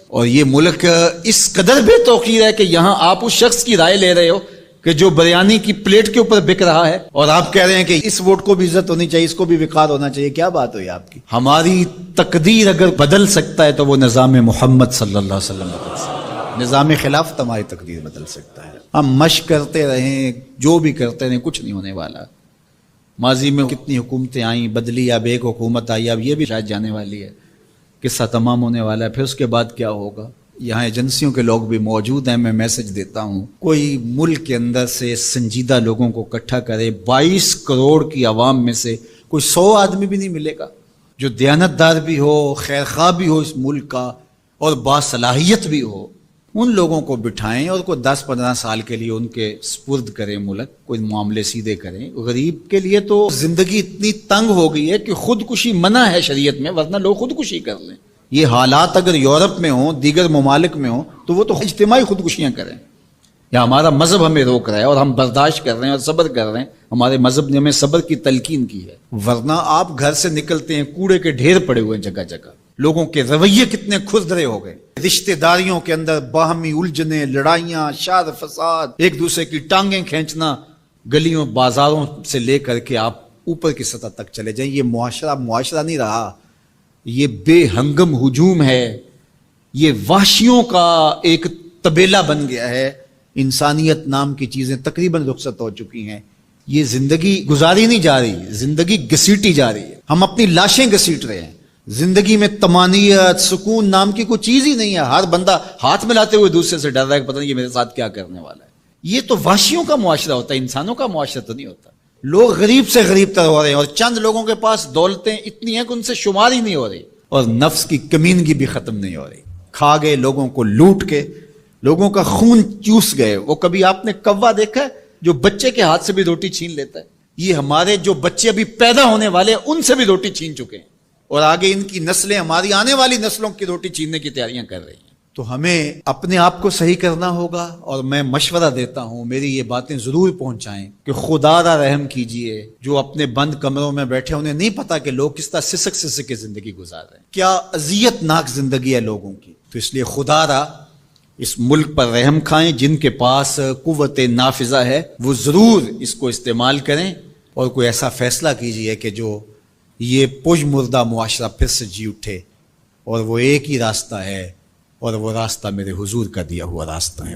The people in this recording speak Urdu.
اور یہ ملک اس قدر بے توقیر ہے کہ یہاں آپ اس شخص کی رائے لے رہے ہو کہ جو بریانی کی پلیٹ کے اوپر بک رہا ہے، اور آپ کہہ رہے ہیں کہ اس ووٹ کو بھی عزت ہونی چاہیے، اس کو بھی وقار ہونا چاہیے. کیا بات ہوئی آپ کی؟ ہماری تقدیر اگر بدل سکتا ہے تو وہ نظام محمد صلی اللہ علیہ وسلم بدل سکتا ہے. نظام خلافت ہماری تقدیر بدل سکتا ہے. ہم مشق کرتے رہیں، جو بھی کرتے رہیں، کچھ نہیں ہونے والا. ماضی میں کتنی حکومتیں آئیں، بدلی، اب ایک حکومت آئی، اب یہ بھی شاید جانے والی ہے. قصہ تمام ہونے والا ہے. پھر اس کے بعد کیا ہوگا؟ یہاں ایجنسیوں کے لوگ بھی موجود ہیں. میں میسج دیتا ہوں، کوئی ملک کے اندر سے سنجیدہ لوگوں کو اکٹھا کرے. 22 کروڑ کی عوام میں سے کوئی 100 آدمی بھی نہیں ملے گا جو دیانتدار بھی ہو، خیرخواہ بھی ہو اس ملک کا، اور باصلاحیت بھی ہو. ان لوگوں کو بٹھائیں اور کوئی 10-15 سال کے لیے ان کے سپرد کریں ملک، کوئی معاملے سیدھے کریں. غریب کے لیے تو زندگی اتنی تنگ ہو گئی ہے کہ خودکشی منع ہے شریعت میں، ورنہ لوگ خودکشی کر لیں. یہ حالات اگر یورپ میں ہوں، دیگر ممالک میں ہوں، تو وہ تو اجتماعی خودکشیاں کریں. یا ہمارا مذہب ہمیں روک رہا ہے اور ہم برداشت کر رہے ہیں اور صبر کر رہے ہیں. ہمارے مذہب نے ہمیں صبر کی تلقین کی ہے. ورنہ آپ گھر سے نکلتے ہیں، کوڑے کے ڈھیر پڑے ہوئے ہیں جگہ جگہ. لوگوں کے رویے کتنے کھردرے ہو گئے. رشتہ داریوں کے اندر باہمی الجھنیں، لڑائیاں، شر فساد، ایک دوسرے کی ٹانگیں کھینچنا. گلیوں بازاروں سے لے کر کے آپ اوپر کی سطح تک چلے جائیں. یہ معاشرہ نہیں رہا. یہ بے ہنگم ہجوم ہے. یہ وحشیوں کا ایک طبیلہ بن گیا ہے. انسانیت نام کی چیزیں تقریباً رخصت ہو چکی ہیں. یہ زندگی گزاری نہیں جا رہی، زندگی گھسیٹی جا رہی ہے. ہم اپنی لاشیں گھسیٹ رہے ہیں. زندگی میں طمانینت، سکون نام کی کوئی چیز ہی نہیں ہے. ہر بندہ ہاتھ ملاتے ہوئے دوسرے سے ڈر رہا ہے کہ پتہ نہیں یہ میرے ساتھ کیا کرنے والا ہے. یہ تو وحشیوں کا معاشرہ ہوتا ہے، انسانوں کا معاشرہ تو نہیں ہوتا. لوگ غریب سے غریب تر ہو رہے ہیں، اور چند لوگوں کے پاس دولتیں اتنی ہیں کہ ان سے شمار ہی نہیں ہو رہی. اور نفس کی کمینگی بھی ختم نہیں ہو رہی. کھا گئے لوگوں کو لوٹ کے، لوگوں کا خون چوس گئے. وہ کبھی آپ نے کوا دیکھا ہے جو بچے کے ہاتھ سے بھی روٹی چھین لیتا ہے؟ یہ ہمارے جو بچے ابھی پیدا ہونے والے ہیں ان سے بھی روٹی چھین چکے ہیں، اور آگے ان کی نسلیں ہماری آنے والی نسلوں کی روٹی چھیننے کی تیاریاں کر رہی ہیں. تو ہمیں اپنے آپ کو صحیح کرنا ہوگا. اور میں مشورہ دیتا ہوں، میری یہ باتیں ضرور پہنچائیں کہ خدا را رحم کیجئے. جو اپنے بند کمروں میں بیٹھے، انہیں نہیں پتا کہ لوگ کس طرح سسک سسک کے زندگی گزار رہے ہیں، کیا اذیت ناک زندگی ہے لوگوں کی. تو اس لیے خدا را اس ملک پر رحم کھائیں. جن کے پاس قوت نافذہ ہے وہ ضرور اس کو استعمال کریں، اور کوئی ایسا فیصلہ کیجئے کہ جو یہ پج مردہ معاشرہ پھر سے جی اٹھے. اور وہ ایک ہی راستہ ہے، اور وہ راستہ میرے حضور کا دیا ہوا راستہ ہے.